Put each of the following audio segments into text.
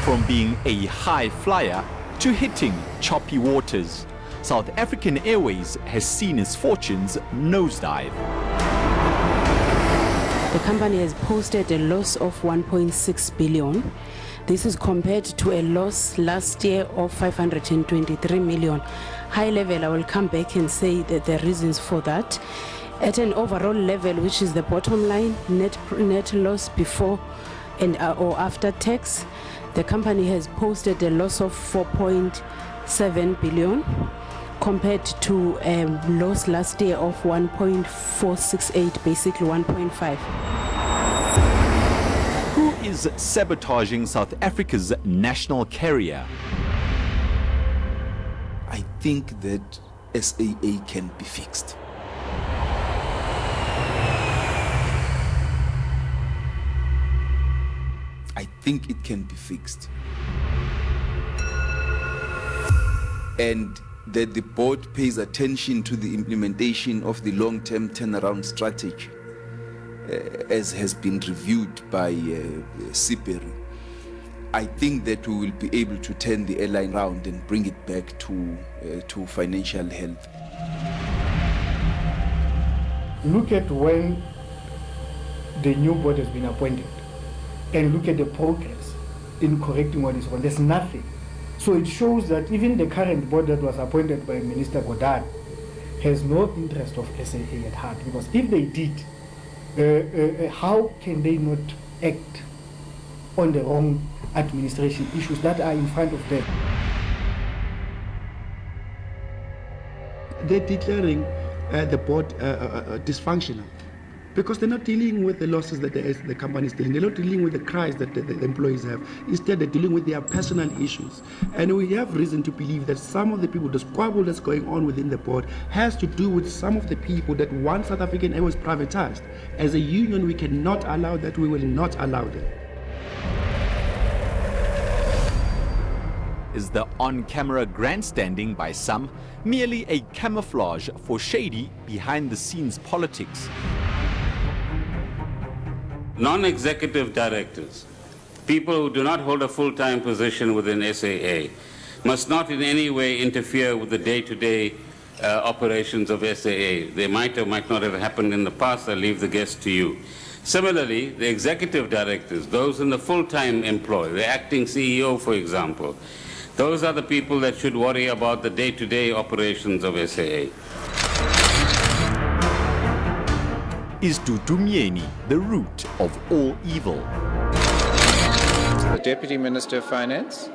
From being a high flyer to hitting choppy waters, South African Airways has seen its fortunes nosedive. The company has posted a loss of 1.6 billion. This is compared to a loss last year of 523 million. High level, I will come back and say that the reasons for that. At an overall level, which is the bottom line, net loss before and or after tax, the company has posted a loss of 4.7 billion compared to a loss last year of 1.468, basically 1.5. Who is sabotaging South Africa's national carrier? I think that SAA can be fixed. I think it can be fixed. And that the board pays attention to the implementation of the long-term turnaround strategy as has been reviewed by SAA. I think that we will be able to turn the airline around and bring it back to financial health. Look at when the new board has been appointed and look at the progress in correcting what is wrong. There's nothing. So it shows that even the current board that was appointed by Minister Godard has no interest of SAA at heart, because if they did, how can they not act on the wrong administration issues that are in front of them? They're declaring the board dysfunctional because they're not dealing with the losses that the company is dealing. They're not dealing with the cries that the employees have. Instead, they're dealing with their personal issues. And we have reason to believe that some of the people, the squabble that's going on within the board has to do with some of the people that want South African Airways privatized. As a union, we cannot allow that. We will not allow them. Is the on-camera grandstanding by some merely a camouflage for shady behind-the-scenes politics? Non-executive directors, people who do not hold a full-time position within SAA, must not in any way interfere with the day-to-day operations of SAA. They might or might not have happened in the past. I'll leave the guess to you. Similarly, the executive directors, those in the full-time employ, the acting CEO, for example, those are the people that should worry about the day-to-day operations of SAA. Is Dudumieni the root of all evil? The Deputy Minister of Finance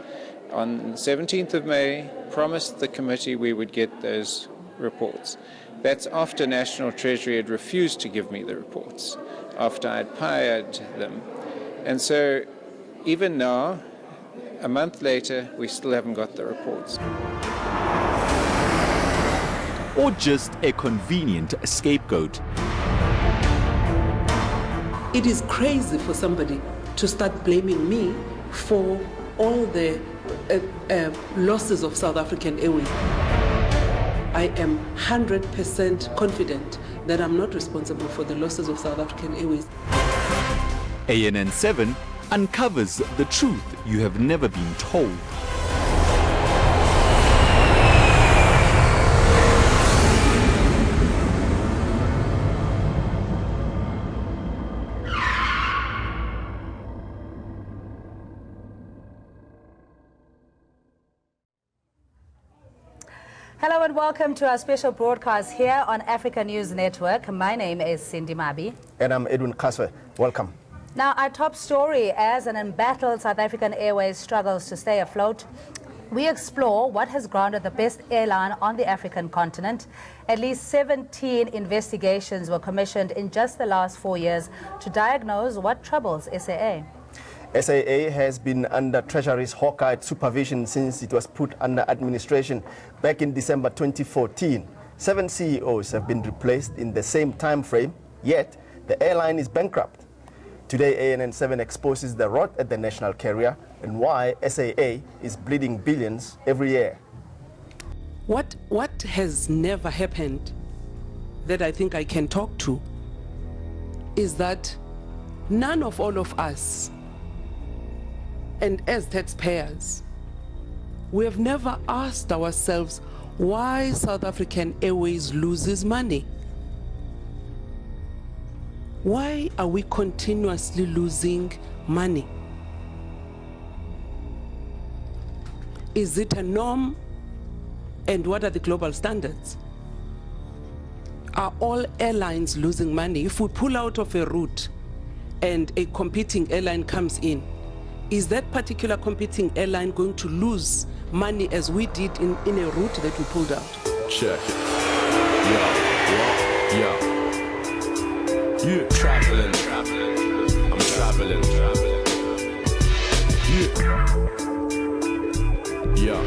on the 17th of May promised the committee we would get those reports. That's after National Treasury had refused to give me the reports, after I'd hired them. And so even now, a month later, we still haven't got the reports. Or just a convenient scapegoat? It is crazy for somebody to start blaming me for all the losses of South African Airways. I am 100% confident that I'm not responsible for the losses of South African Airways. ANN7 uncovers the truth you have never been told. Hello and welcome to our special broadcast here on Africa News Network. My name is Cindy Mabi. And I'm Edwin Kaswe. Welcome. Now, our top story, as an embattled South African Airways struggles to stay afloat, we explore what has grounded the best airline on the African continent. At least 17 investigations were commissioned in just the last 4 years to diagnose what troubles SAA. SAA has been under Treasury's hawk-eyed supervision since it was put under administration back in December 2014. 7 CEOs have been replaced in the same time frame, yet the airline is bankrupt. Today, ANN7 exposes the rot at the national carrier and why SAA is bleeding billions every year. What has never happened that I think I can talk to is that none of all of us and as taxpayers, we have never asked ourselves why South African Airways loses money. Why are we continuously losing money? Is it a norm? And what are the global standards? Are all airlines losing money? If we pull out of a route and a competing airline comes in, is that particular competing airline going to lose money as we did in a route that we pulled out? Check it. Yeah. Traveling. I'm traveling. Yeah.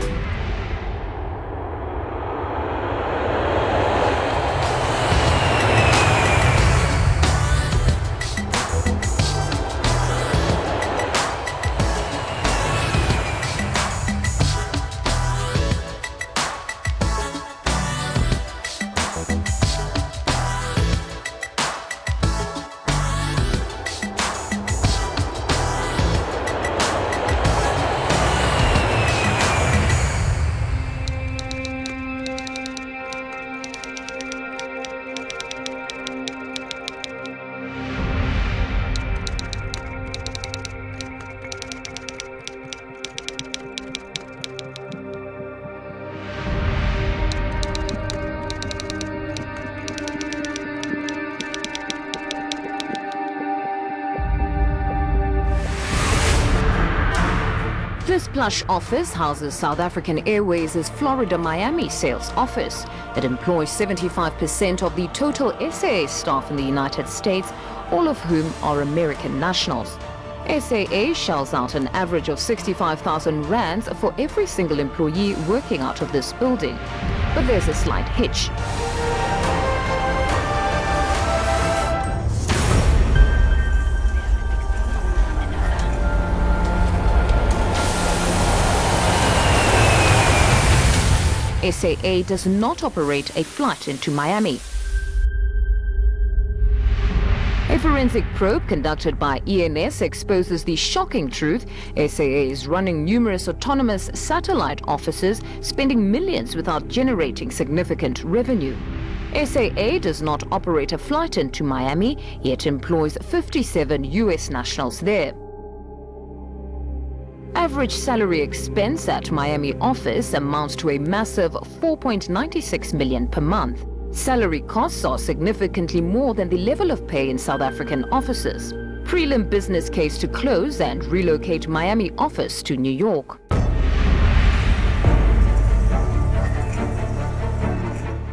This plush office houses South African Airways' Florida-Miami sales office. It employs 75% of the total SAA staff in the United States, all of whom are American nationals. SAA shells out an average of 65,000 rands for every single employee working out of this building. But there's a slight hitch. SAA does not operate a flight into Miami. A forensic probe conducted by ENS exposes the shocking truth. SAA is running numerous autonomous satellite offices, spending millions without generating significant revenue. SAA does not operate a flight into Miami, yet employs 57 US nationals there. Average salary expense at Miami office amounts to a massive 4.96 million per month. Salary costs are significantly more than the level of pay in South African offices. Prelim business case to close and relocate Miami office to New York.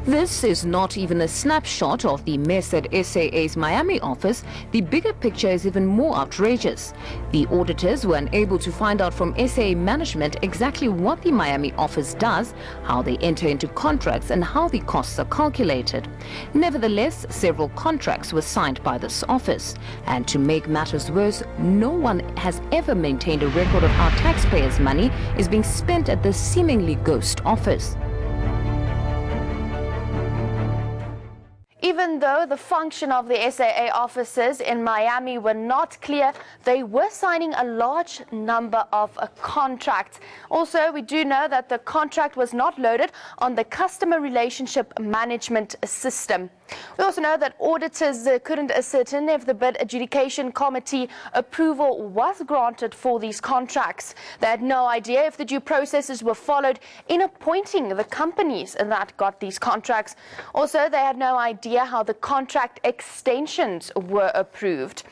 This is not even a snapshot of the mess at SAA's Miami office. The bigger picture is even more outrageous. The auditors were unable to find out from SAA management exactly what the Miami office does, how they enter into contracts, and how the costs are calculated. Nevertheless, several contracts were signed by this office. And to make matters worse, no one has ever maintained a record of how taxpayers' money is being spent at this seemingly ghost office. Even though the function of the SAA offices in Miami were not clear, they were signing a large number of contracts. Also, we do know that the contract was not loaded on the customer relationship management system. We also know that auditors couldn't ascertain if the bid adjudication committee approval was granted for these contracts. They had no idea if the due processes were followed in appointing the companies that got these contracts. Also, they had no idea how the contract extensions were approved.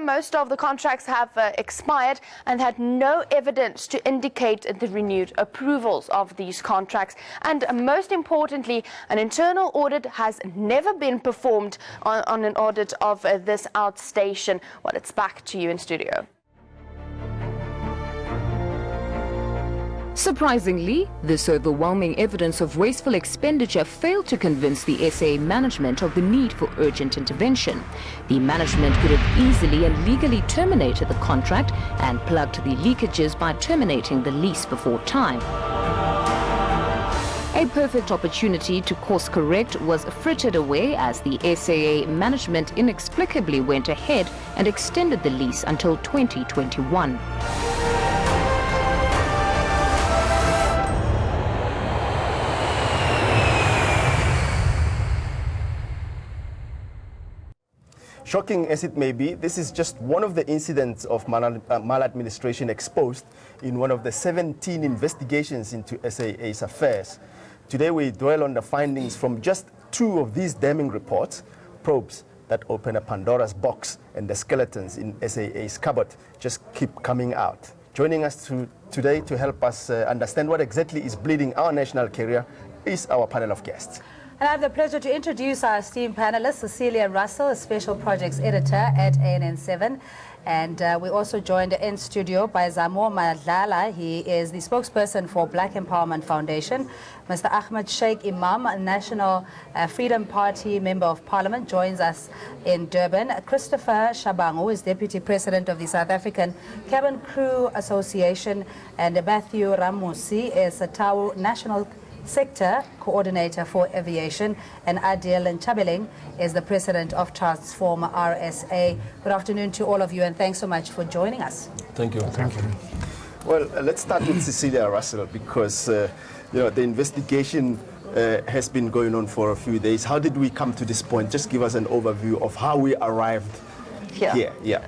Most of the contracts have expired and had no evidence to indicate the renewed approvals of these contracts. And most importantly, an internal audit has never been performed on an audit of this outstation. Well, it's back to you in studio. Surprisingly, this overwhelming evidence of wasteful expenditure failed to convince the SAA management of the need for urgent intervention. The management could have easily and legally terminated the contract and plugged the leakages by terminating the lease before time. A perfect opportunity to course correct was frittered away as the SAA management inexplicably went ahead and extended the lease until 2021. Shocking as it may be, this is just one of the incidents of maladministration exposed in one of the 17 investigations into SAA's affairs. Today we dwell on the findings from just 2 of these damning reports, probes that open a Pandora's box, and the skeletons in SAA's cupboard just keep coming out. Joining us today to help us understand what exactly is bleeding our national career is our panel of guests. And I have the pleasure to introduce our esteemed panelists, Cecilia Russell, a Special Projects Editor at ANN7. And we're also joined in studio by Zamo Madlala. He is the spokesperson for Black Empowerment Foundation. Mr. Ahmed Sheikh Imam, a National Freedom Party Member of Parliament, joins us in Durban. Christopher Shabangu is Deputy President of the South African Cabin Crew Association. And Matthew Ramusi is a TAU National Sector Coordinator for Aviation, and Adil Nchabeling is the President of Transform RSA. Good afternoon to all of you, and thanks so much for joining us. Thank you. Thank you. Well, let's start with Cecilia Russell, because the investigation has been going on for a few days. How did we come to this point? Just give us an overview of how we arrived here. Yeah.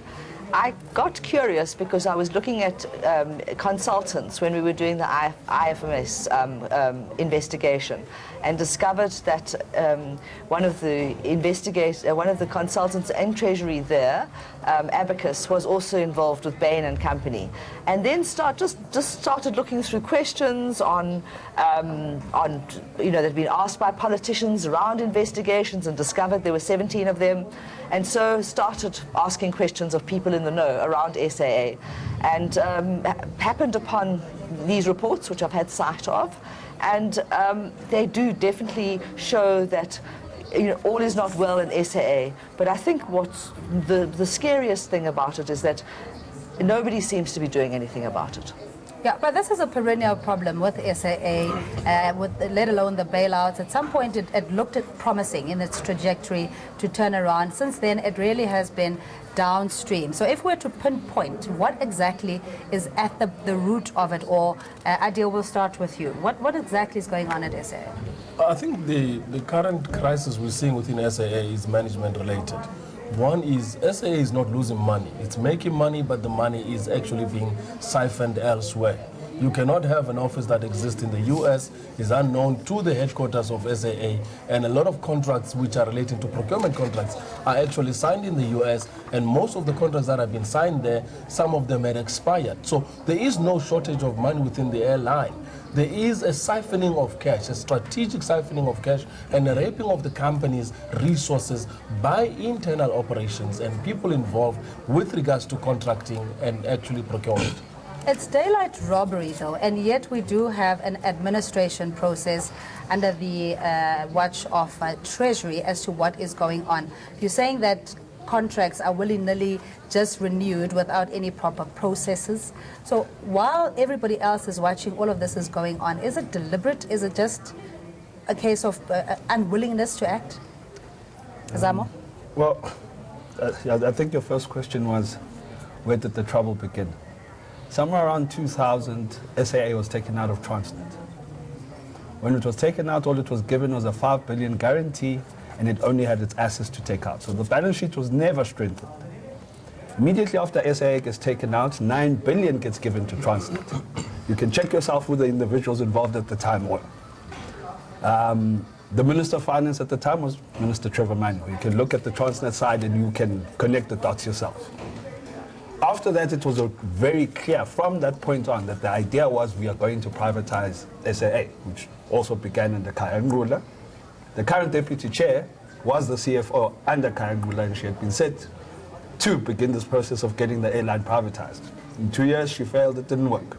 I got curious because I was looking at consultants when we were doing the IFMS investigation, and discovered that one of the consultants in Treasury there, Abacus, was also involved with Bain and Company, and then just started looking through questions on that had been asked by politicians around investigations, and discovered there were 17 of them. And so started asking questions of people in the know around SAA, and happened upon these reports, which I've had sight of, and they do definitely show that all is not well in SAA. But I think what's the scariest thing about it is that nobody seems to be doing anything about it. Yeah, but this is a perennial problem with SAA, let alone the bailouts. At some point, it looked promising in its trajectory to turn around. Since then, it really has been downstream. So if we're to pinpoint what exactly is at the root of it all, Adil, we'll start with you. What exactly is going on at SAA? I think the current crisis we're seeing within SAA is management related. One is SAA is not losing money. It's making money, but the money is actually being siphoned elsewhere. You cannot have an office that exists in the US, is unknown to the headquarters of SAA, and a lot of contracts which are relating to procurement contracts are actually signed in the US, and most of the contracts that have been signed there, some of them had expired. So there is no shortage of money within the airline. There is a siphoning of cash, a strategic siphoning of cash, and a raping of the company's resources by internal operations and people involved with regards to contracting and actually procurement. It's daylight robbery, though, and yet we do have an administration process under the watch of Treasury as to what is going on. You're saying that contracts are willy-nilly just renewed without any proper processes. So while everybody else is watching, all of this is going on. Is it deliberate? Is it just a case of unwillingness to act? Zamo? Well, I think your first question was, where did the trouble begin? Somewhere around 2000, SAA was taken out of Transnet. When it was taken out, all it was given was a 5 billion guarantee, and it only had its assets to take out. So the balance sheet was never strengthened. Immediately after SAA gets taken out, 9 billion gets given to Transnet. You can check yourself who the individuals involved at the time were. The Minister of Finance at the time was Minister Trevor Manuel. You can look at the Transnet side and you can connect the dots yourself. After that, it was very clear from that point on that the idea was we are going to privatize SAA, which also began under Kayangula. The current deputy chair was the CFO under Kayangula, and she had been set to begin this process of getting the airline privatized. In 2 years, she failed, it didn't work.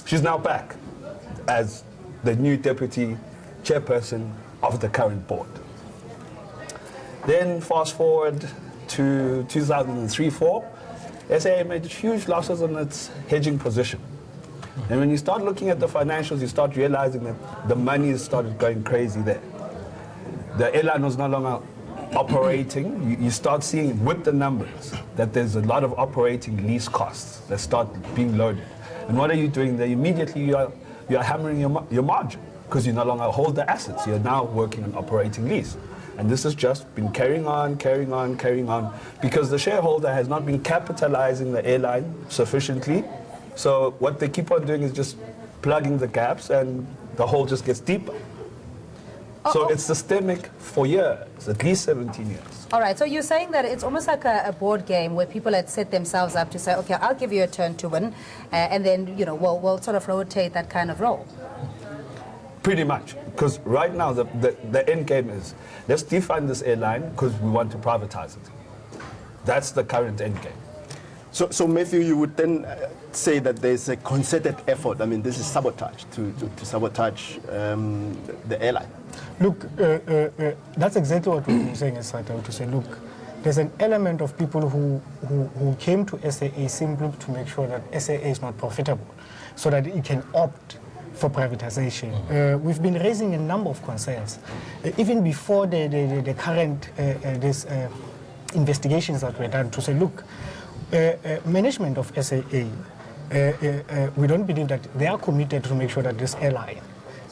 She's now back as the new deputy chairperson of the current board. Then fast forward to 2003-04, SAA made huge losses on its hedging position. And when you start looking at the financials, you start realizing that the money started going crazy there. The airline was no longer operating. You start seeing with the numbers that there's a lot of operating lease costs that start being loaded. And what are you doing there? Immediately you are hammering your margin, because you no longer hold the assets. You're now working on operating lease. And this has just been carrying on, because the shareholder has not been capitalizing the airline sufficiently. So what they keep on doing is just plugging the gaps, and the hole just gets deeper. So it's systemic for years, at least 17 years. All right, so you're saying that it's almost like a board game where people had set themselves up to say, okay, I'll give you a turn to win, and then, you know, we'll sort of rotate that kind of role. Pretty much, because right now the end game is, let's defund this airline because we want to privatize it. That's the current end game. So Matthew, you would then say that there's a concerted effort. I mean, this is sabotage, to sabotage the airline. Look, that's exactly what we've been saying as SATA, to say, look, there's an element of people who came to SAA simply to make sure that SAA is not profitable, so that it can opt for privatization. We've been raising a number of concerns, even before the current investigations that were done, to say, look, management of SAA, we don't believe that they are committed to make sure that this airline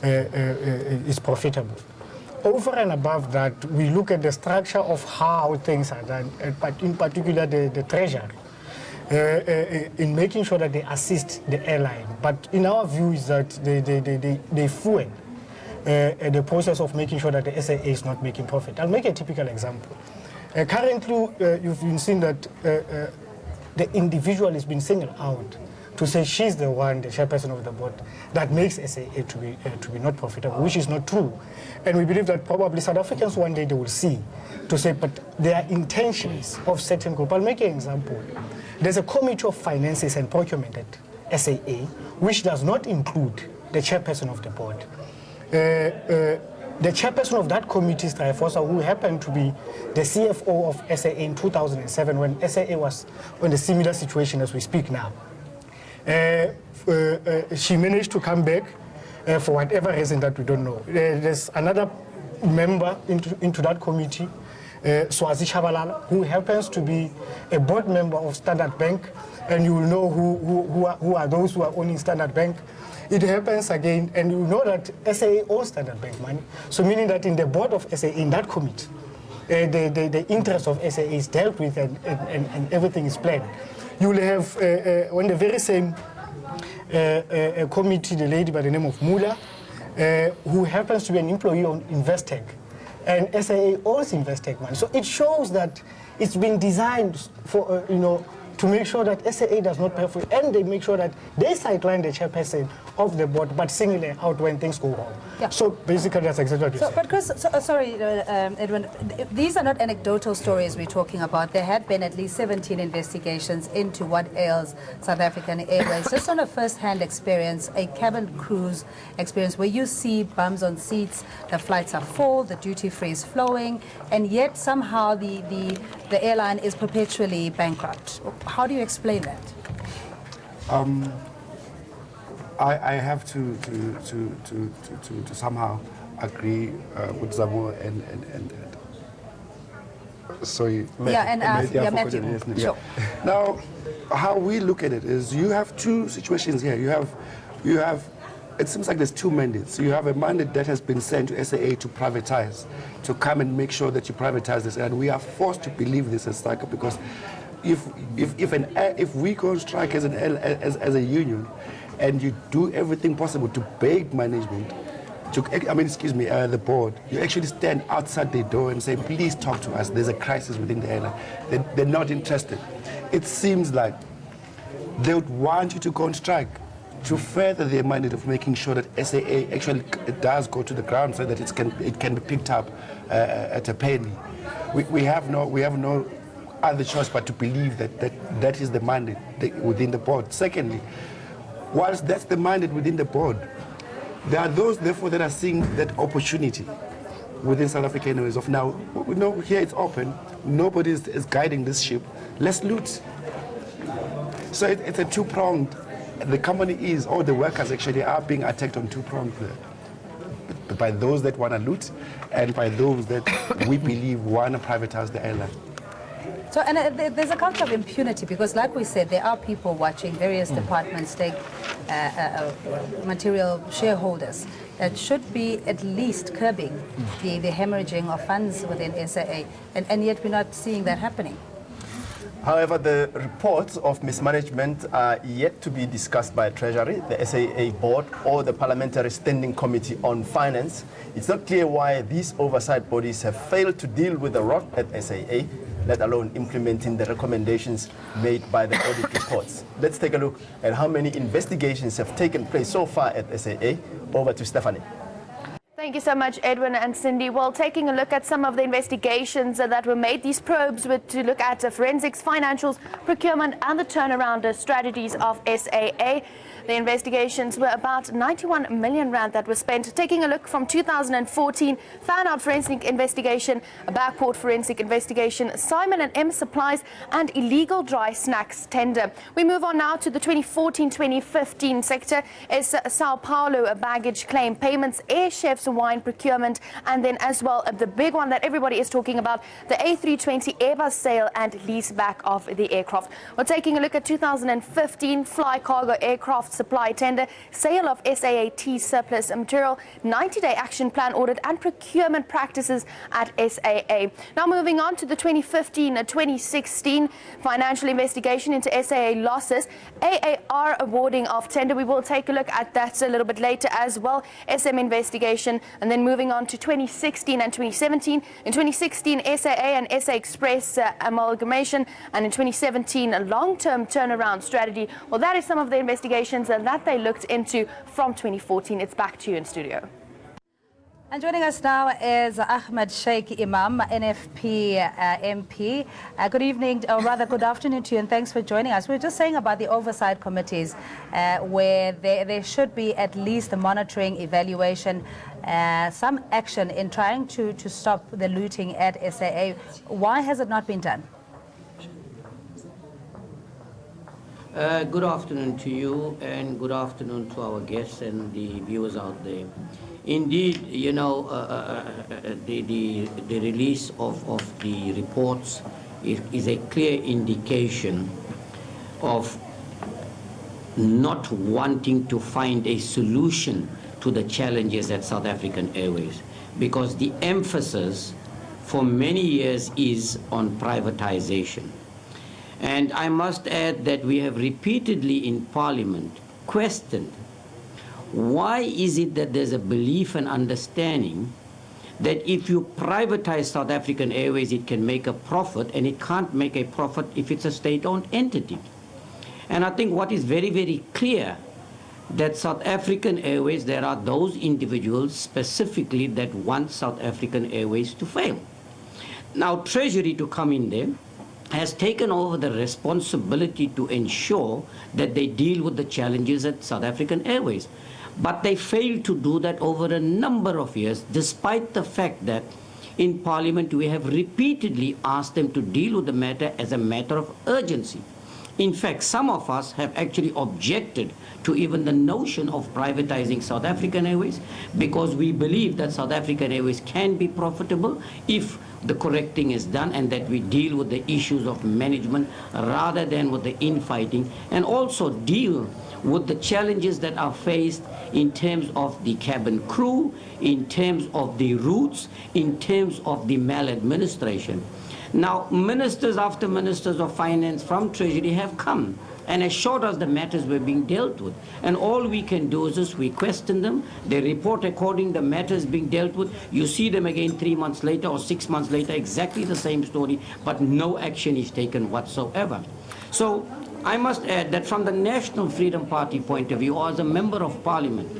is profitable. Over and above that, we look at the structure of how things are done, but in particular the Treasury, in making sure that they assist the airline. But in our view is that they fuel the process of making sure that the SAA is not making profit. I'll make a typical example. Currently, you've been seeing that the individual has been singled out to say she's the one, the chairperson of the board, that makes SAA to be not profitable, which is not true. And we believe that probably South Africans one day they will see, to say, but there are intentions of certain group. I'll make an example. There's a committee of finances and procurement at SAA, which does not include the chairperson of the board. The chairperson of that committee is Trifosa, who happened to be the CFO of SAA in 2007 when SAA was in a similar situation as we speak now. She managed to come back for whatever reason that we don't know. There's another member into that committee, Swazi Chabalala, who happens to be a board member of Standard Bank, and you will know who are those who are owning Standard Bank. It happens again, and you know that SAA owns Standard Bank money, so meaning that in the board of SAA, in that committee, the interest of SAA is dealt with and everything is planned. You will have, on the very same committee, the lady by the name of Mula, who happens to be an employee on Investec, and SAA owns Investec money. So it shows that it's been designed for, to make sure that SAA does not pay for it, and they make sure that they sideline the chairperson of the board, but single it out when things go wrong. Yeah. So basically, that's exactly what you said. But Chris, sorry, Edwin, these are not anecdotal stories we're talking about. There had been at least 17 investigations into what ails South African Airways. Just on a first-hand experience, a cabin cruise experience where you see bums on seats, the flights are full, the duty-free is flowing, and yet somehow the airline is perpetually bankrupt. How do you explain that? I have to somehow agree with Zamo and sorry. Matthew. Sure. Now, how we look at it is you have two situations here. You have. It seems like there's two mandates. You have a mandate that has been sent to SAA to privatize, to come and make sure that you privatize this, and we are forced to believe this as SACA because if we go on strike as a union, and you do everything possible to beg management, the board, you actually stand outside the door and say, please talk to us, there's a crisis within the airline. They're not interested. It seems like they would want you to go on strike to further their mandate of making sure that SAA actually does go to the ground so that it can be picked up at a penny. We have no other choice but to believe that is the mandate within the board. Secondly, whilst that's the mandate within the board, there are those, therefore, that are seeing that opportunity within South African Airways of now, here it's open, nobody is guiding this ship, let's loot. So it's a two-pronged, the company is, or the workers actually are being attacked on two-pronged, by those that want to loot and by those that we believe want to privatize the airline. So, and there's a culture of impunity because, like we said, there are people watching, various departments take material shareholders that should be at least curbing the hemorrhaging of funds within SAA, and yet we're not seeing that happening. However, the reports of mismanagement are yet to be discussed by Treasury, the SAA board, or the Parliamentary Standing Committee on Finance. It's not clear why these oversight bodies have failed to deal with the rot at SAA, let alone implementing the recommendations made by the audit reports. Let's take a look at how many investigations have taken place so far at SAA. Over to Stephanie. Thank you so much, Edwin and Cindy. Well, taking a look at some of the investigations that were made, these probes were to look at forensics, financials, procurement, and the turnaround strategies of SAA. The investigations were about 91 million rand that was spent. Taking a look from 2014, fan-out forensic investigation, a backport forensic investigation, Simon & M supplies, and illegal dry snacks tender. We move on now to the 2014-2015 sector. Is Sao Paulo baggage claim payments, Air Chef's wine procurement, and then as well the big one that everybody is talking about, the A320 Airbus sale and lease back of the aircraft. We're taking a look at 2015 fly cargo aircraft supply tender, sale of SAAT surplus material, 90-day action plan audit, and procurement practices at SAA. Now moving on to the 2015-2016 financial investigation into SAA losses, AAR awarding of tender. We will take a look at that a little bit later as well. SM investigation, and then moving on to 2016 and 2017. In 2016, SAA and SA Express amalgamation, and in 2017, a long-term turnaround strategy. Well, that is some of the investigations that they looked into from 2014. It's back to you in studio. And joining us now is Ahmed Sheikh Imam, NFP MP. Good evening, or rather good afternoon to you, and thanks for joining us. We were just saying about the oversight committees where there should be at least a monitoring, evaluation, some action in trying to stop the looting at SAA. Why has it not been done? Good afternoon to you, and good afternoon to our guests and the viewers out there. Indeed, you know, the release of the reports is a clear indication of not wanting to find a solution to the challenges at South African Airways, because the emphasis for many years is on privatization. And I must add that we have repeatedly in Parliament questioned why is it that there's a belief and understanding that if you privatize South African Airways, it can make a profit, and it can't make a profit if it's a state-owned entity. And I think what is very, very clear, that South African Airways, there are those individuals specifically that want South African Airways to fail. Now, Treasury, to come in there, has taken over the responsibility to ensure that they deal with the challenges at South African Airways. But they failed to do that over a number of years, despite the fact that in Parliament we have repeatedly asked them to deal with the matter as a matter of urgency. In fact, some of us have actually objected to even the notion of privatizing South African Airways, because we believe that South African Airways can be profitable if the correct thing is done, and that we deal with the issues of management rather than with the infighting, and also deal with the challenges that are faced in terms of the cabin crew, in terms of the routes, in terms of the maladministration. Now, ministers after ministers of finance from Treasury have come and assured us the matters were being dealt with. And all we can do is just we question them, they report according to the matters being dealt with. You see them again 3 months later or 6 months later, exactly the same story, but no action is taken whatsoever. So I must add that from the National Freedom Party point of view, or as a member of Parliament,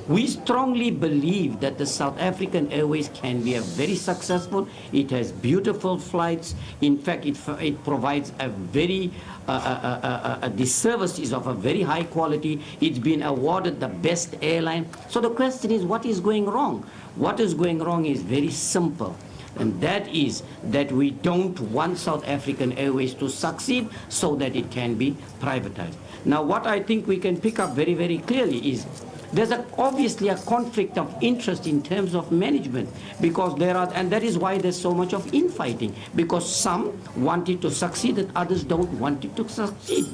we strongly believe that the South African Airways can be a very successful. It has beautiful flights. In fact, it provides a very, the service is of a very high quality. It's been awarded the best airline. So the question is, what is going wrong? What is going wrong is very simple. And that is that we don't want South African Airways to succeed so that it can be privatized. Now, what I think we can pick up very, very clearly is there's obviously a conflict of interest in terms of management, because and that is why there's so much of infighting, because some want it to succeed and others don't want it to succeed.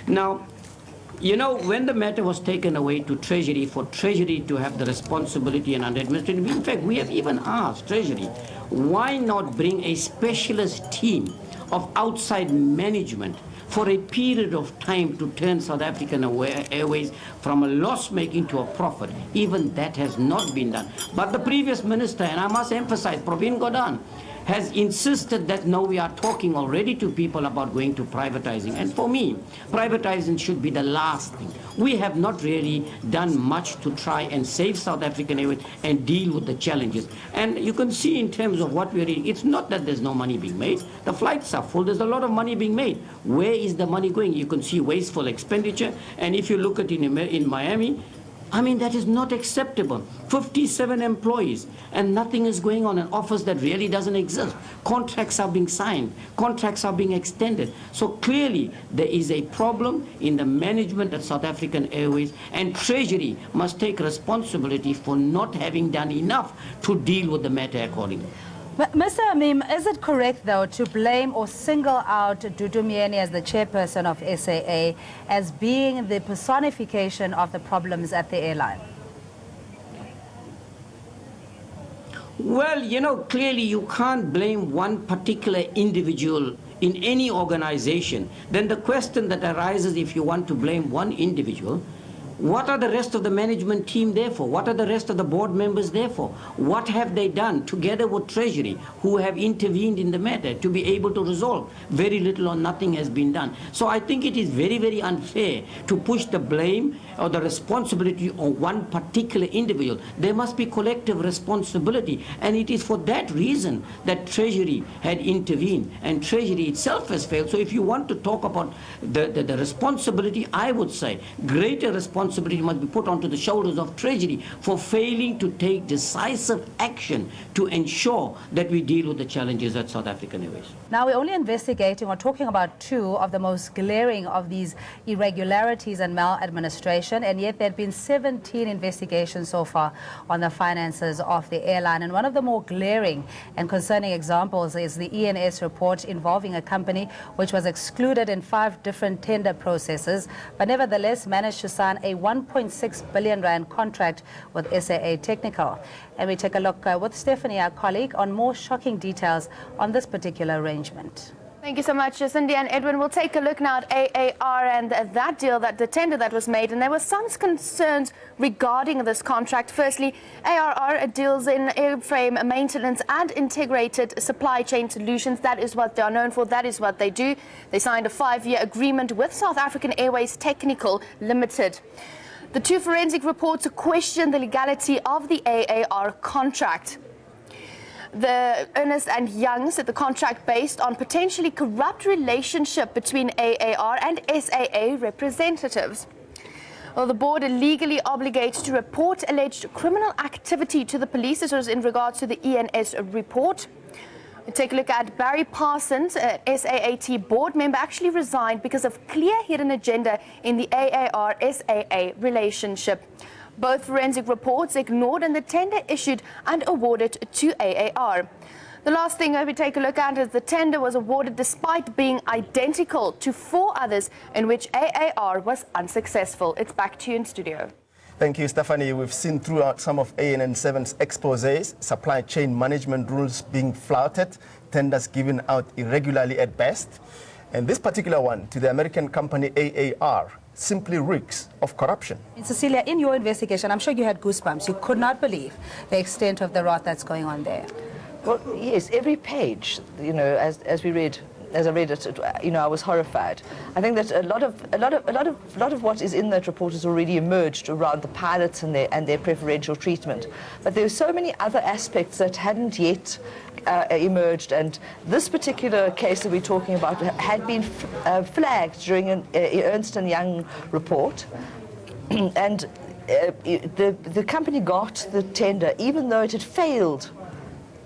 Now, You know, when the matter was taken away to Treasury, for Treasury to have the responsibility and under administrative, in fact, we have even asked Treasury, why not bring a specialist team of outside management for a period of time to turn South African Airways from a loss-making to a profit? Even that has not been done. But the previous minister, and I must emphasize, Pravin Gordhan, has insisted that no, we are talking already to people about going to privatizing. And for me, privatizing should be the last thing. We have not really done much to try and save South African Airways and deal with the challenges. And you can see in terms of what we're doing, it's not that there's no money being made. The flights are full. There's a lot of money being made. Where is the money going? You can see wasteful expenditure. And if you look at it in Miami, I mean, that is not acceptable. 57 employees, and nothing is going on, an office that really doesn't exist. Contracts are being signed. Contracts are being extended. So clearly, there is a problem in the management at South African Airways, and Treasury must take responsibility for not having done enough to deal with the matter accordingly. Mr. Amim, is it correct, though, to blame or single out Dudu Myeni as the chairperson of SAA as being the personification of the problems at the airline? Well, you know, clearly you can't blame one particular individual in any organization. Then the question that arises, if you want to blame one individual, what are the rest of the management team there for? What are the rest of the board members there for? What have they done together with Treasury, who have intervened in the matter to be able to resolve? Very little or nothing has been done. So I think it is very, very unfair to push the blame or the responsibility on one particular individual. There must be collective responsibility, and it is for that reason that Treasury had intervened, and Treasury itself has failed. So if you want to talk about the responsibility, I would say greater responsibility must be put onto the shoulders of Treasury for failing to take decisive action to ensure that we deal with the challenges at South African Airways. Now, we're only investigating or talking about two of the most glaring of these irregularities and maladministration, and yet there have been 17 investigations so far on the finances of the airline. And one of the more glaring and concerning examples is the ENS report involving a company which was excluded in 5 different tender processes, but nevertheless managed to sign a 1.6 billion rand contract with SAA Technical. And we take a look with Stephanie, our colleague, on more shocking details on this particular arrangement. Thank you so much, Cindy and Edwin. We'll take a look now at AAR and that deal, the tender that was made. And there were some concerns regarding this contract. Firstly, ARR deals in airframe maintenance and integrated supply chain solutions. That is what they are known for. That is what they do. They signed a 5-year agreement with South African Airways Technical Limited. The 2 forensic reports question the legality of the AAR contract. The Ernst and Young said the contract based on potentially corrupt relationship between AAR and SAA representatives. Well, the board are legally obligated to report alleged criminal activity to the police. This was in regards to the ENS report. We take a look at Barry Parsons, an SAAT board member, actually resigned because of clear hidden agenda in the AAR-SAA relationship. Both forensic reports ignored and the tender issued and awarded to AAR. The last thing we take a look at is the tender was awarded despite being identical to 4 others in which AAR was unsuccessful. It's back to you in studio. Thank you, Stephanie. We've seen throughout some of ANN7's exposés, supply chain management rules being flouted, tenders given out irregularly at best. And this particular one, to the American company AAR, simply reeks of corruption. Cecilia, in your investigation, I'm sure you had goosebumps. You could not believe the extent of the rot that's going on there. Well, yes, every page, you know, as I read it, you know, I was horrified. I think that a lot of what is in that report has already emerged around the pilots and their preferential treatment. But there are so many other aspects that hadn't yet emerged, and this particular case that we're talking about had been flagged during an Ernst & Young report, and the company got the tender even though it had failed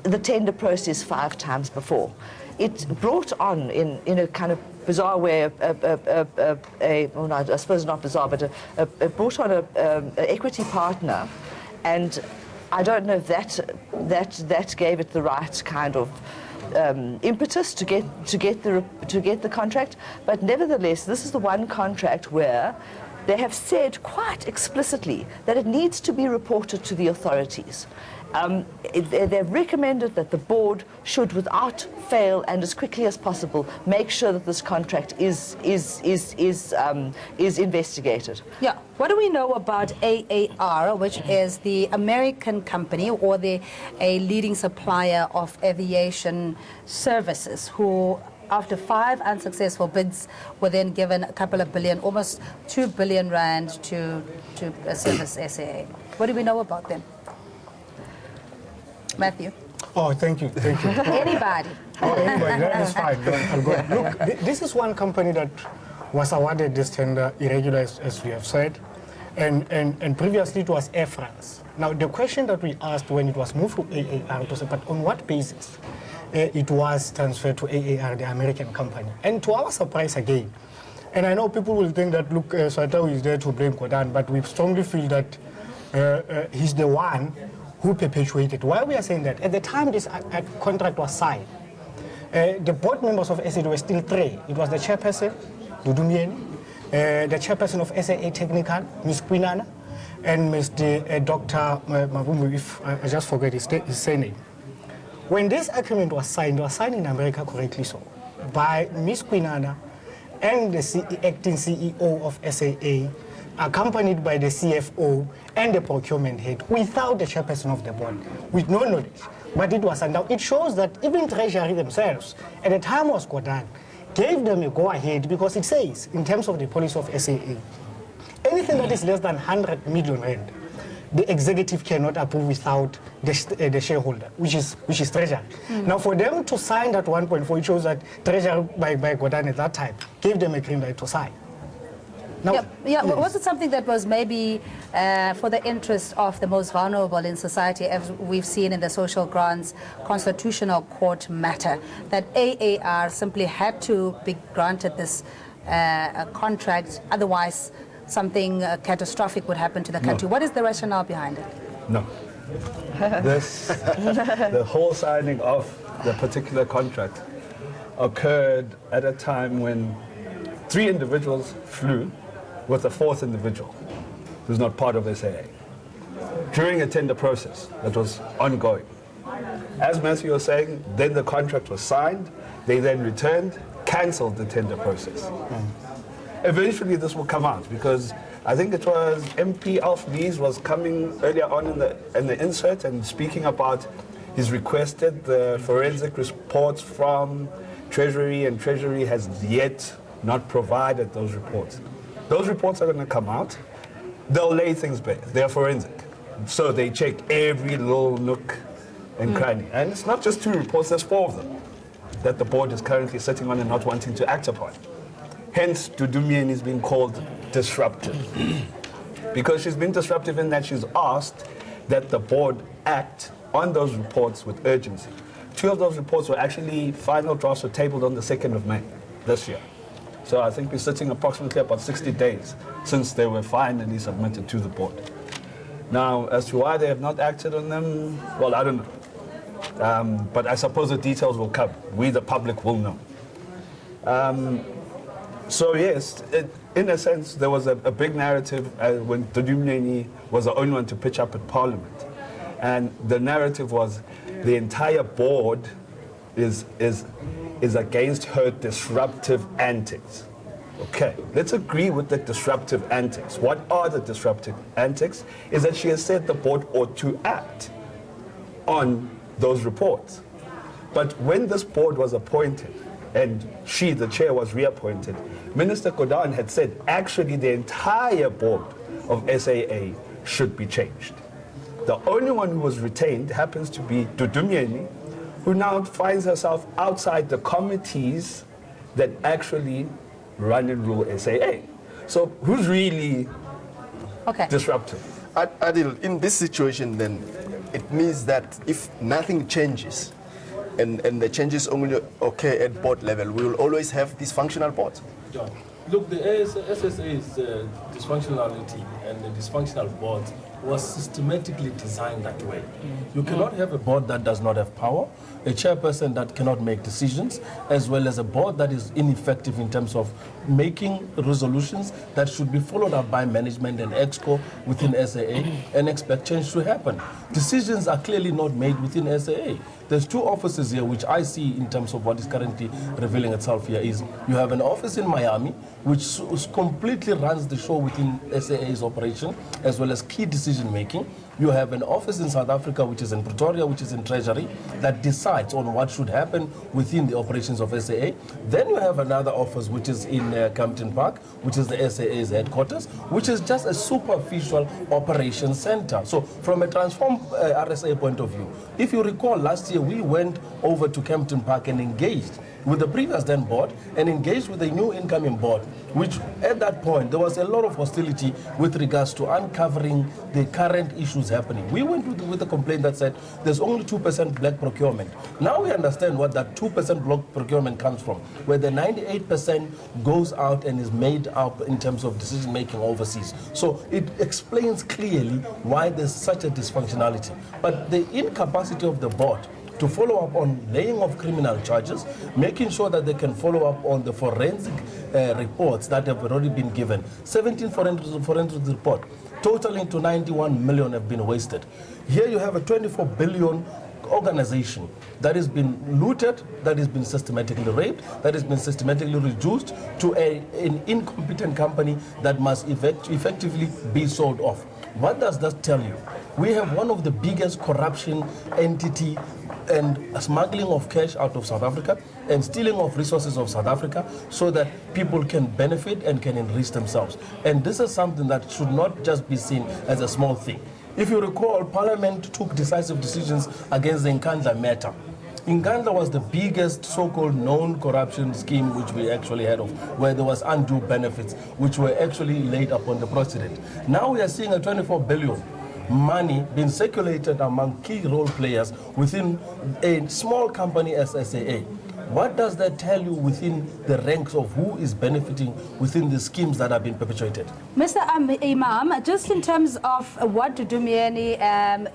the tender process 5 times before. It brought on, in a kind of bizarre way, well, no, I suppose not bizarre, but it brought on an equity partner, and I don't know if that gave it the right kind of impetus to get the contract. But nevertheless, this is the one contract where they have said quite explicitly that it needs to be reported to the authorities. They've recommended that the board should, without fail and as quickly as possible, make sure that this contract is investigated. Yeah. What do we know about AAR, which is the American company or a leading supplier of aviation services, who after 5 unsuccessful bids were then given a couple of billion, almost 2 billion rand to service SAA? What do we know about them? Matthew? Oh, thank you. Anybody? Oh, anybody, that is fine. I'll go. Look, this is one company that was awarded this tender irregular, as we have said, and previously it was Air France. Now, the question that we asked when it was moved to AAR was, but on what basis it was transferred to AAR, the American company? And to our surprise again, and I know people will think that, look, Swatao is there to blame Gordhan, but we strongly feel that he's the one who perpetuated. Why we are saying that? At the time this contract was signed, the board members of SAA were still 3. It was the chairperson, Dudumieni, the chairperson of SAA Technical, Ms. Quinana, and Mr. Dr. Mabumbu, if I just forget his surname. When this agreement was signed, it was signed in America, correctly so, by Ms. Quinana and the acting CEO of SAA, accompanied by the CFO and the procurement head, without the chairperson of the board, with no knowledge. But it was, and now it shows that even Treasury themselves, at the time was Gordhan, gave them a go-ahead because it says, in terms of the policy of SAA, anything that is less than 100 million rand, the executive cannot approve without the shareholder, which is Treasury. Now, for them to sign that 1.4, it shows that Treasury, by Gordhan at that time, gave them a green light to sign. Now, yeah. Was it something that was maybe for the interest of the most vulnerable in society, as we've seen in the social grants constitutional court matter, that AAR simply had to be granted this contract, otherwise something catastrophic would happen to the country? No. What is the rationale behind it? No. The whole signing of the particular contract occurred at a time when 3 individuals flew with a 4th individual who's not part of SAA during a tender process that was ongoing. As Matthew was saying, then the contract was signed, they then returned, cancelled the tender process. Eventually this will come out because I think it was MP Alf Lees was coming earlier on in the insert and speaking about he's requested the forensic reports from Treasury, and Treasury has yet not provided those reports. Those reports are going to come out. They'll lay things bare. They're forensic. So they check every little nook and cranny. And it's not just 2 reports, there's 4 of them that the board is currently sitting on and not wanting to act upon. Hence, Dudumieni is being called disruptive. Because she's been disruptive in that she's asked that the board act on those reports with urgency. 2 of those reports were actually, final drafts were tabled on the 2nd of May this year. So I think we're sitting approximately about 60 days since they were finally submitted to the board. Now, as to why they have not acted on them, well, I don't know. But I suppose the details will come. We, the public, will know. So yes, in a sense, there was a big narrative when Dudumieni was the only one to pitch up at Parliament. And the narrative was the entire board is against her disruptive antics. Okay, let's agree with the disruptive antics. What are the disruptive antics? Is that she has said the board ought to act on those reports. But when this board was appointed, and she, the chair, was reappointed, Minister Gordhan had said, actually, the entire board of SAA should be changed. The only one who was retained happens to be Dudumieni, who now finds herself outside the committees that actually run and rule SAA. So who's really disruptive? Adil, in this situation then, it means that if nothing changes, and the changes only occur at board level, we will always have dysfunctional boards. Look, the SSA's dysfunctionality and the dysfunctional boards was systematically designed that way. You cannot have a board that does not have power, a chairperson that cannot make decisions, as well as a board that is ineffective in terms of making resolutions that should be followed up by management and EXCO within SAA and expect change to happen. Decisions are clearly not made within SAA. There's two offices here which I see in terms of what is currently revealing itself here is you have an office in Miami which completely runs the show within SAA's operation as well as key decision making. You have an office in South Africa which is in Pretoria, which is in Treasury, that decides on what should happen within the operations of SAA. Then you have another office which is in Campton Park, which is the SAA's headquarters, which is just a superficial operations center. So from a transformed RSA point of view, if you recall last year we went over to Campton Park and engaged with the previous then board and engaged with the new incoming board, which at that point there was a lot of hostility with regards to uncovering the current issues happening. We went with a complaint that said there's only 2% black procurement. Now we understand what that 2% black procurement comes from, where the 98% goes out and is made up in terms of decision making overseas. So it explains clearly why there's such a dysfunctionality. But the incapacity of the board to follow up on laying of criminal charges, making sure that they can follow up on the forensic reports that have already been given. 17 forensic reports, totaling to 91 million have been wasted. Here you have a 24 billion organization that has been looted, that has been systematically raped, that has been systematically reduced to an incompetent company that must effectively be sold off. What does that tell you? We have one of the biggest corruption entity and smuggling of cash out of South Africa and stealing of resources of South Africa so that people can benefit and can enrich themselves. And this is something that should not just be seen as a small thing. If you recall, Parliament took decisive decisions against the Nkandla matter. Nkandla was the biggest so-called known corruption scheme which we actually had of, where there was undue benefits which were actually laid upon the president. Now we are seeing a 24 billion money being circulated among key role players within a small company as SAA. What does that tell you within the ranks of who is benefiting within the schemes that have been perpetuated? Mr. Imam, just in terms of what Dudumieni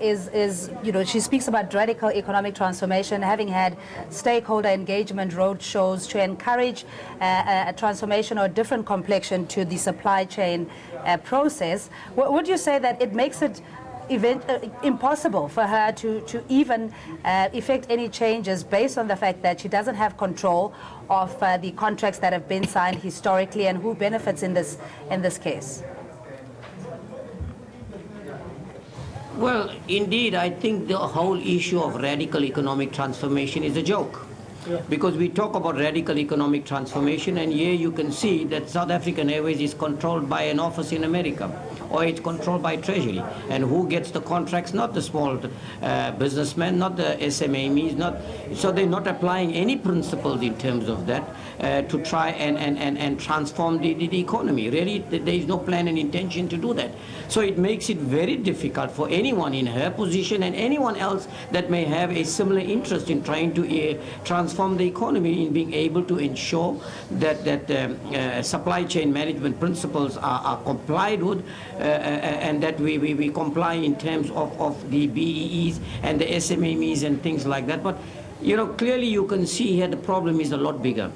is, you know, she speaks about radical economic transformation, having had stakeholder engagement roadshows to encourage a transformation or a different complexion to the supply chain process. Would you say that it makes it impossible for her to even effect any changes based on the fact that she doesn't have control of the contracts that have been signed historically and who benefits in this case? Well, indeed, I think the whole issue of radical economic transformation is a joke. Yeah. Because we talk about radical economic transformation, and here you can see that South African Airways is controlled by an office in America, or it's controlled by Treasury. And who gets the contracts? Not the small businessmen, not the SMEs, so they're not applying any principles in terms of that to try and transform the economy. Really, there is no plan and intention to do that. So it makes it very difficult for anyone in her position and anyone else that may have a similar interest in trying to transform the economy, in being able to ensure that supply chain management principles are complied with, and that we comply in terms of the BEEs and the SMEs and things like that. But, you know, clearly you can see here the problem is a lot bigger.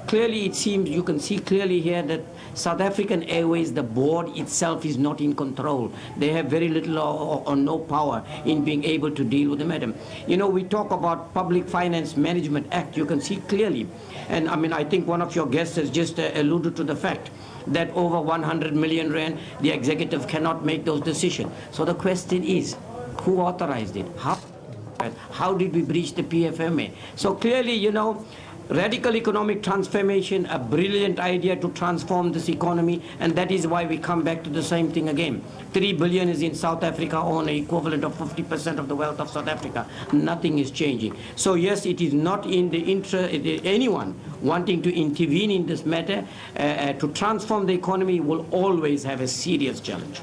Clearly, it seems you can see clearly here that South African Airways, the board itself, is not in control. They have very little or no power in being able to deal with the matter. You know, we talk about Public Finance Management Act. You can see clearly, and I mean, I think one of your guests has just alluded to the fact that over 100 million rand, the executive cannot make those decisions. So the question is, who authorized it? How did we breach the PFMA? So clearly, you know, radical economic transformation, a brilliant idea to transform this economy, and that is why we come back to the same thing again. 3 billion is in South Africa, on an equivalent of 50% of the wealth of South Africa. Nothing is changing. So yes, it is not in the interest of anyone wanting to intervene in this matter. To transform the economy will always have a serious challenge.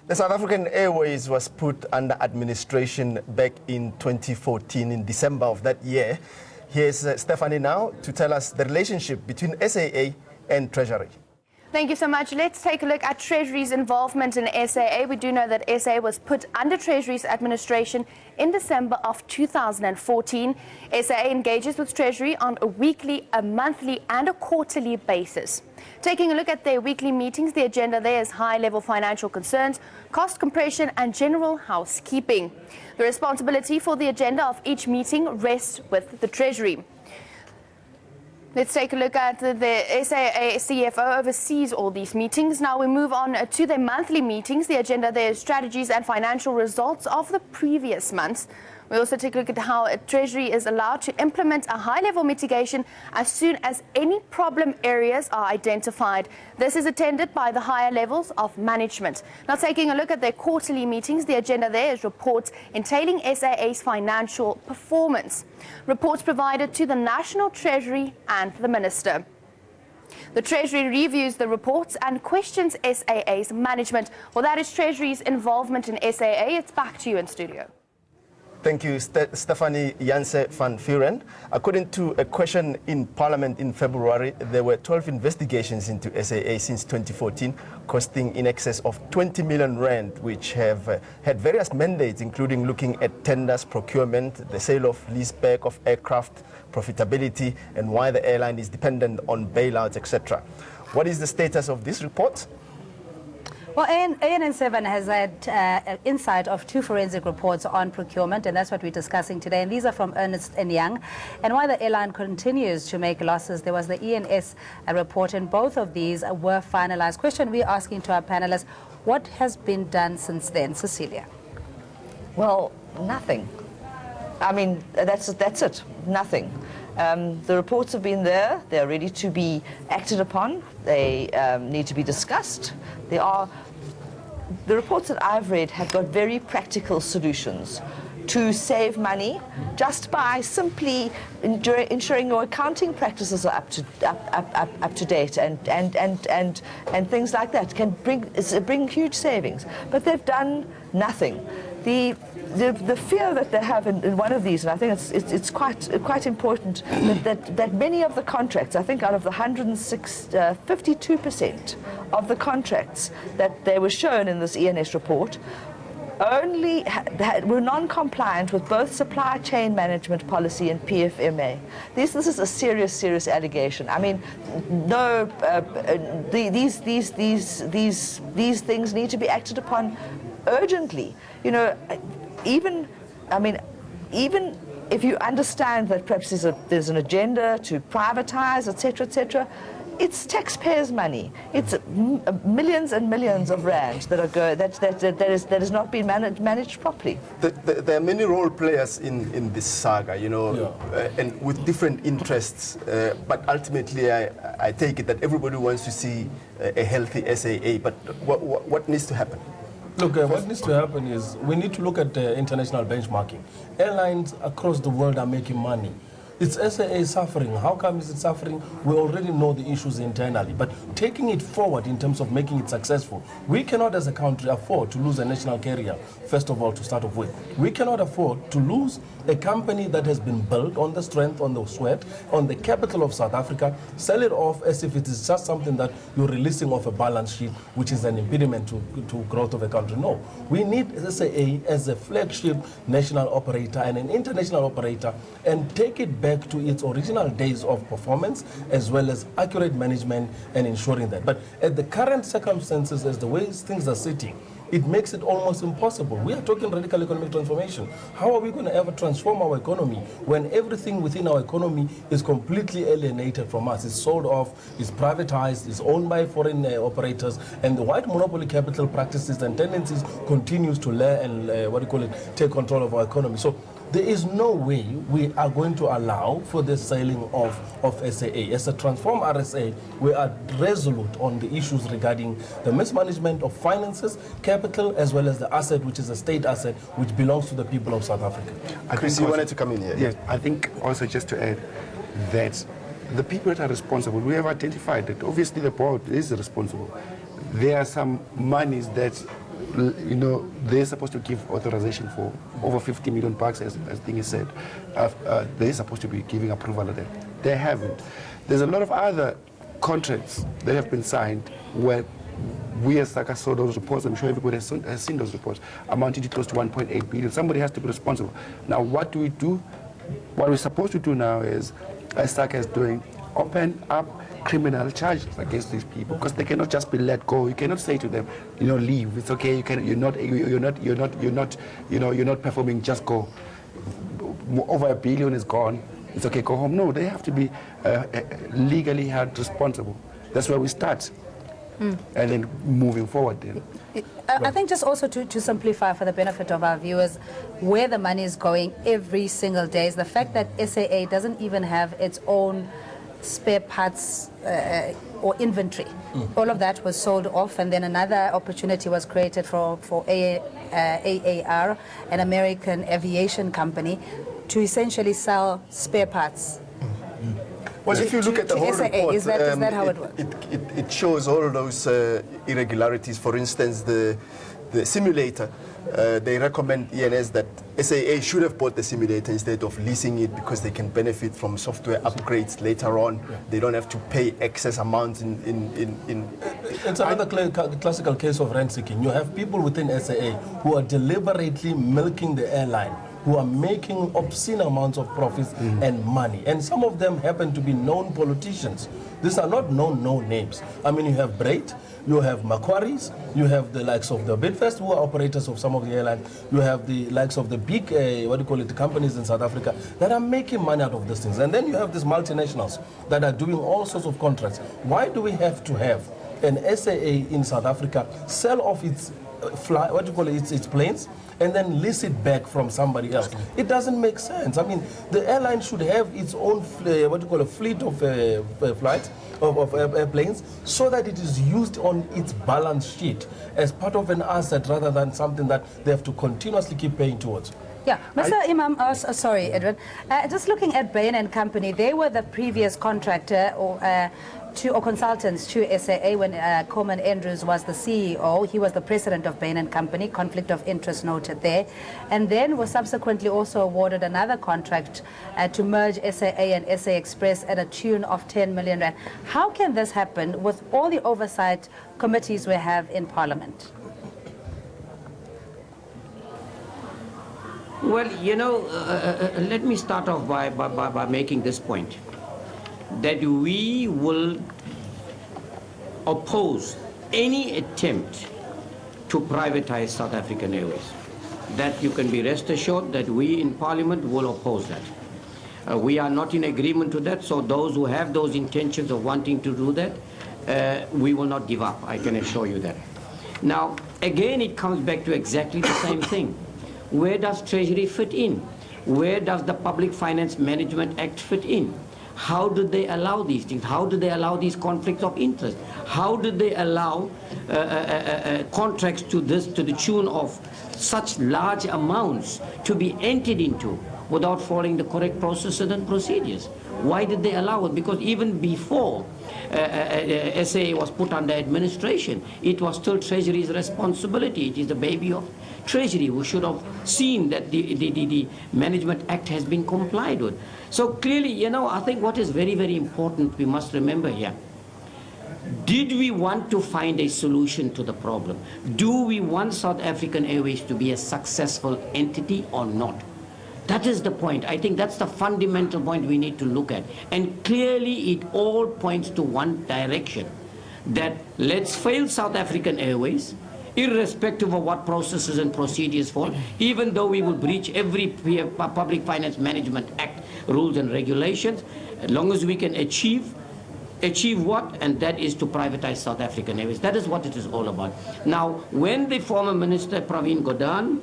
The South African Airways was put under administration back in 2014, in December of that year. Here's Stephanie now to tell us the relationship between SAA and Treasury. Thank you so much. Let's take a look at Treasury's involvement in SAA. We do know that SAA was put under Treasury's administration in December of 2014. SAA engages with Treasury on a weekly, a monthly and a quarterly basis. Taking a look at their weekly meetings, the agenda there is high-level financial concerns, cost compression and general housekeeping. The responsibility for the agenda of each meeting rests with the Treasury. Let's take a look at the SAA CFO oversees all these meetings. Now we move on to their monthly meetings. The agenda there is strategies and financial results of the previous months. We also take a look at how Treasury is allowed to implement a high-level mitigation as soon as any problem areas are identified. This is attended by the higher levels of management. Now taking a look at their quarterly meetings, the agenda there is reports entailing SAA's financial performance. Reports provided to the National Treasury and the Minister. The Treasury reviews the reports and questions SAA's management. Well, that is Treasury's involvement in SAA. It's back to you in studio. Thank you, Stephanie Janse van Vuren. According to a question in Parliament in February, there were 12 investigations into SAA since 2014, costing in excess of 20 million rand, which have had various mandates, including looking at tenders, procurement, the sale of leaseback of aircraft, profitability, and why the airline is dependent on bailouts, etc. What is the status of this report? Well, ANN7 has had insight of 2 forensic reports on procurement, and that's what we're discussing today. And these are from Ernst & Young. And why the airline continues to make losses, there was the ENS report, and both of these were finalized. Question we're asking to our panelists, what has been done since then? Cecilia. Well, nothing. I mean, that's it, nothing. The reports have been there. They're ready to be acted upon. They need to be discussed. The reports that I've read have got very practical solutions to save money just by simply ensuring your accounting practices are up to date and things like that can bring huge savings. But they've done nothing. The fear that they have in one of these, and I think it's quite important, that many of the contracts, I think out of the 52% of the contracts that they were shown in this ENS report, only were non-compliant with both supply chain management policy and PFMA. This is a serious allegation. I mean, no, these things need to be acted upon urgently. You know, even if you understand that perhaps there's an agenda to privatize, etc., it's taxpayers' money. It's millions and millions of rand that is not being managed properly. There are many role players in this saga, you know, and with different interests. But ultimately, I take it that everybody wants to see a healthy SAA. But what needs to happen? Look, what needs to happen is we need to look at international benchmarking. Airlines across the world are making money. It's SAA suffering. How come is it suffering? We already know the issues internally, but taking it forward in terms of making it successful, we cannot as a country afford to lose a national carrier, first of all, to start off with. We cannot afford to lose a company that has been built on the strength, on the sweat, on the capital of South Africa, sell it off as if it is just something that you're releasing off a balance sheet, which is an impediment to growth of a country. No, we need SAA as a flagship national operator and an international operator, and take it back to its original days of performance, as well as accurate management and ensuring that. But at the current circumstances, as the way things are sitting, it makes it almost impossible. We are talking radical economic transformation. How are we going to ever transform our economy when everything within our economy is completely alienated from us? It's sold off, it's privatized, it's owned by foreign operators, and the white monopoly capital practices and tendencies continues to layer and take control of our economy. So there is no way we are going to allow for the selling of SAA. As a transformed RSA, we are resolute on the issues regarding the mismanagement of finances, capital, as well as the asset, which is a state asset, which belongs to the people of South Africa. Chris, you wanted to come in here? Yes, I think also just to add that the people that are responsible, we have identified that obviously the board is responsible. There are some monies that, you know, they're supposed to give authorization for over 50 million bucks, as Dingy said. They're supposed to be giving approval of that. They haven't. There's a lot of other contracts that have been signed where we as SACA saw those reports, I'm sure everybody has seen those reports, amounting to close to 1.8 billion. Somebody has to be responsible. Now, what do we do? What we're supposed to do now is, as SACA is doing, open up criminal charges against these people, because they cannot just be let go. You cannot say to them, leave. It's okay. You're not performing. Just go. Over $1 billion is gone. It's okay. Go home. No, they have to be legally held responsible. That's where we start. And then moving forward then. I think just also to simplify for the benefit of our viewers, where the money is going every single day is the fact that SAA doesn't even have its own spare parts or inventory. All of that was sold off, and then another opportunity was created for AAR, an American aviation company, to essentially sell spare parts. Well, if you look at the whole SAA, report, is that how it works? It shows all those irregularities. For instance, the simulator, they recommend ENS that SAA should have bought the simulator instead of leasing it, because they can benefit from software upgrades later on. Yeah. They don't have to pay excess amounts in It's another classical case of rent seeking. You have people within SAA who are deliberately milking the airline, who are making obscene amounts of profits and money. And some of them happen to be known politicians. These are not known names. I mean, you have Braid, you have Macquarie's, you have the likes of the Bidfest, who are operators of some of the airlines, you have the likes of the big, companies in South Africa that are making money out of these things. And then you have these multinationals that are doing all sorts of contracts. Why do we have to have an SAA in South Africa sell off its its planes and then lease it back from somebody else? It doesn't make sense. I mean, the airline should have its own fleet of flights, of airplanes, so that it is used on its balance sheet as part of an asset rather than something that they have to continuously keep paying towards. Yeah, Mr. Imam, sorry, Edwin. Just looking at Bain and Company, they were the previous contractor or consultants to SAA when Coleman Andrews was the CEO. He was the president of Bain and Company, conflict of interest noted there, and then was subsequently also awarded another contract to merge SAA and SA Express at a tune of 10 million rand. How can this happen with all the oversight committees we have in Parliament? Well, let me start off by making this point, that we will oppose any attempt to privatize South African Airways. That you can be rest assured that we in Parliament will oppose that. We are not in agreement to that, so those who have those intentions of wanting to do that, we will not give up, I can assure you that. Now, again, it comes back to exactly the same thing. Where does Treasury fit in? Where does the Public Finance Management Act fit in? How do they allow these things? How do they allow these conflicts of interest? How do they allow contracts to the tune of such large amounts to be entered into without following the correct processes and procedures? Why did they allow it? Because even before SAA was put under administration, it was still Treasury's responsibility. It is the baby of Treasury, who should have seen that the Management Act has been complied with. So clearly, I think what is very, very important, we must remember here, did we want to find a solution to the problem? Do we want South African Airways to be a successful entity or not? That is the point. I think that's the fundamental point we need to look at. And clearly it all points to one direction, that let's fail South African Airways, irrespective of what processes and procedures fall, even though we will breach every Public Finance Management Act rules and regulations, as long as we can achieve what? And that is to privatize South African Airways. That is what it is all about. Now, when the former Minister Pravin Gordhan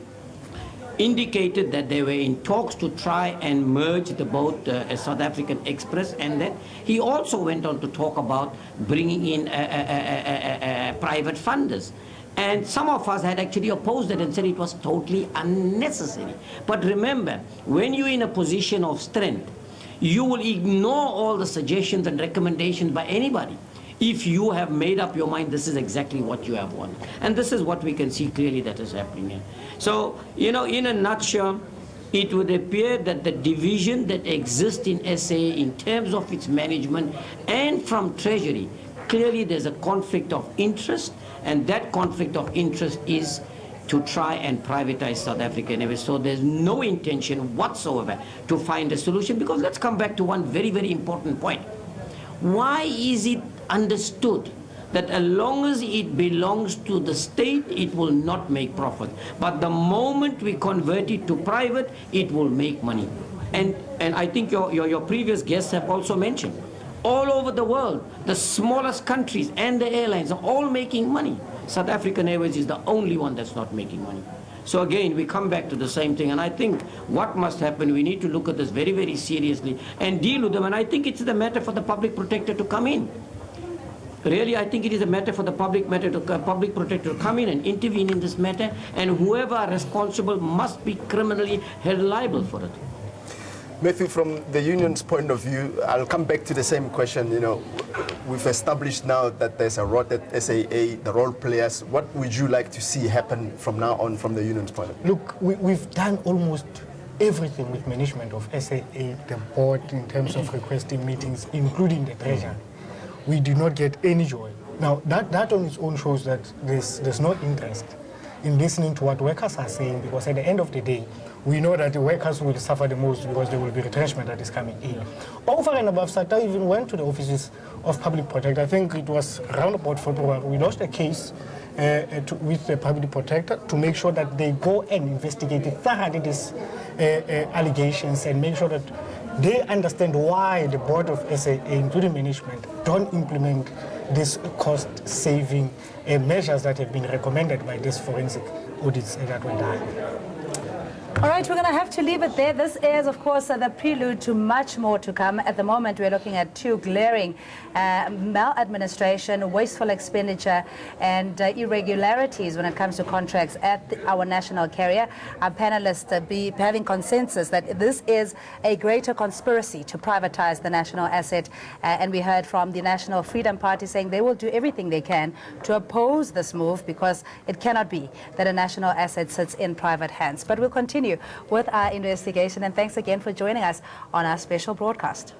indicated that they were in talks to try and merge the both South African Express, and that he also went on to talk about bringing in private funders. And some of us had actually opposed it and said it was totally unnecessary. But remember, when you're in a position of strength, you will ignore all the suggestions and recommendations by anybody if you have made up your mind this is exactly what you have wanted. And this is what we can see clearly that is happening here. So, in a nutshell, it would appear that the division that exists in SAA in terms of its management and from Treasury, clearly there's a conflict of interest, and that conflict of interest is to try and privatize South African Airways. So there's no intention whatsoever to find a solution, because let's come back to one very, very important point. Why is it understood that as long as it belongs to the state, it will not make profit, but the moment we convert it to private, it will make money? And I think your previous guests have also mentioned, all over the world, the smallest countries and the airlines are all making money. South African Airways is the only one that's not making money. So again, we come back to the same thing, and I think what must happen, we need to look at this very, very seriously and deal with them, and I think it's the matter for the public protector to come in. Really, I think it is a matter for the public protector to come in and intervene in this matter, and whoever are responsible must be criminally held liable for it. Matthew, from the union's point of view, I'll come back to the same question. You know, we've established now that there's a rot at SAA, the role players. What would you like to see happen from now on from the union's point of view? Look, we've done almost everything with management of SAA, the board, in terms of requesting meetings, including the treasury. We do not get any joy. Now, that on its own shows that there's no interest in listening to what workers are saying, because at the end of the day, we know that the workers will suffer the most because there will be retrenchment that is coming in. Over and above, SATA even went to the offices of public protector. I think it was around about February. We lost a case with the public protector to make sure that they go and investigate thoroughly these allegations and make sure that they understand why the board of SAA, including management, don't implement these cost-saving measures that have been recommended by these forensic audits that were done. All right, we're going to have to leave it there. This is, of course, the prelude to much more to come. At the moment, we're looking at two glaring maladministration, wasteful expenditure, and irregularities when it comes to contracts at our national carrier. Our panelists be having consensus that this is a greater conspiracy to privatize the national asset. And we heard from the National Freedom Party saying they will do everything they can to oppose this move, because it cannot be that a national asset sits in private hands. But we'll continue with our investigation, and thanks again for joining us on our special broadcast.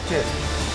Cheers.